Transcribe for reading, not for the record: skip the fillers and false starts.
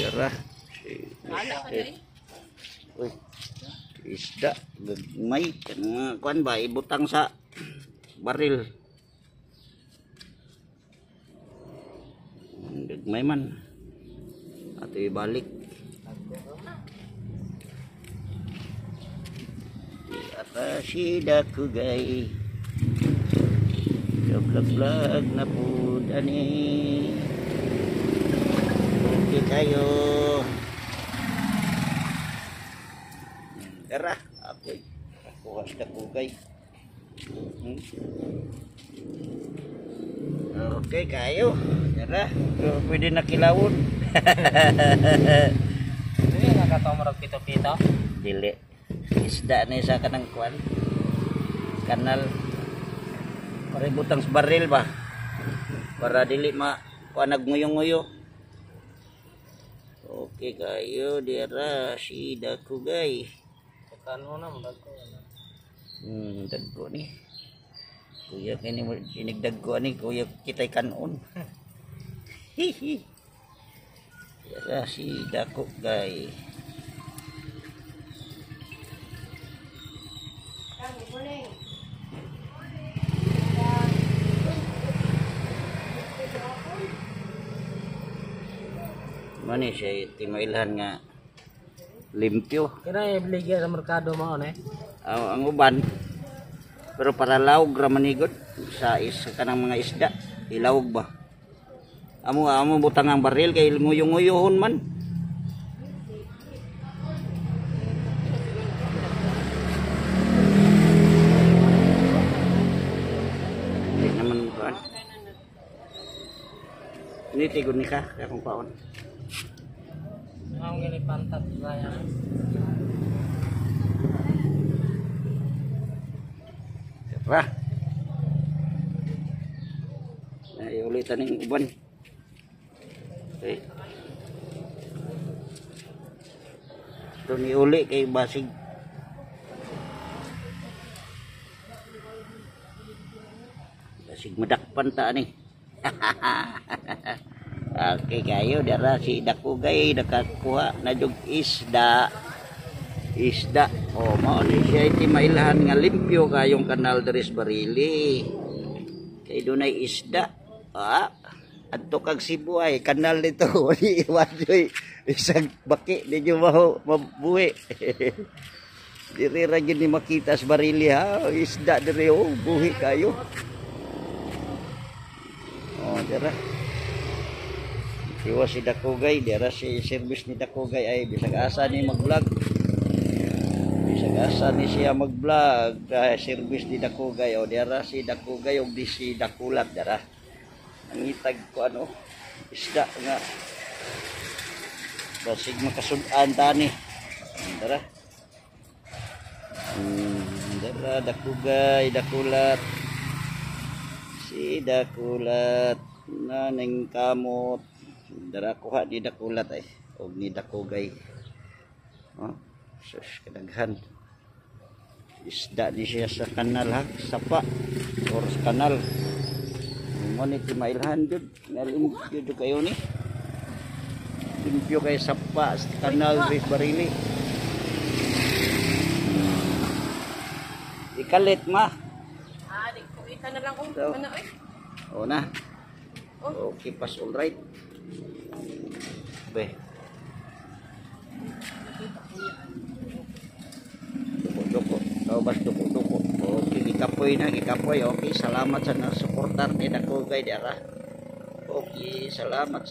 Dira. Uy. Isda gagmay kanang kuan ba ibutang sa baril. Gagmay man. Ato ibalik. Apa si dakugay. Vlog na po ani. Okay tayo. Tara, ako'y kuwas dakugay. Okay kayo. Tara, pwede na kilawon. Dili nakatomorog pito-pito. Dili. Isda na isa ka ng kwan. Kanal. Paributang sa baril ba? Para dili kuan nagnguyo-nguyo. Okay kayo, dira si dakugay. Kano na mo dagko. Dagko ni. Kuya kini inigdagko ni kuya kitay kanon. Hihi. Dira si dakugay. Mani siya timailhan nga limpyo. Kira ibligya sa merkado mo ne. Ang uban pero para lawg ra manigod sa kanang mga isda ilawg ba. Amo butang ang baril kay nguyong-nguyohon man. Hindi naman kuan. Ini tigod ni ka kung paon. Ang gini pantat saya. Tara. Ay ulitan ning uban. Okay. Ito ni uli kay basig. Basig madakpan ta ni. Okay kayo dara si dakugay nakakuha na jug isda. Mao ni siya iti mailhan nga limpyo kayong kanal deres barili. Kay dunay isda. Adto kag Cebu ay kanal nito wali iwadoy isang baki ninyo mabuhi. Diri ra gyud ni makita sa barili ha isda diri buhi kayo. Dara. Iwas si dakugay, dira si service ni dakugay ay bisag asa ni mag-vlog. Bisag asa ni siya mag-vlog, service ni dakugay o dira si dakugay o di si dakulat dira. Nangitag ko isda nga. Basig makasud-an tani. Dira. Dira dakugay, dakulat. Si dakulat na ning kamot. Dara kuha di dakulat ay og ni dakugay. Sus kadaghan. Isda di siya sa kanal ha, sapa or sa kanal. Mo ni timailhan jud, nalimpyo jud kayo ni. Limpyo kay sapa sa kanal ris barili. Ikalit ma. Di ko ika na lang kung ano eh. Na. Okay, pas all right. Be. Duko. Bas duko. Okay, gikapoy. Okay, salamat sa nasuportar ni dakugay dira. Okay, salamat.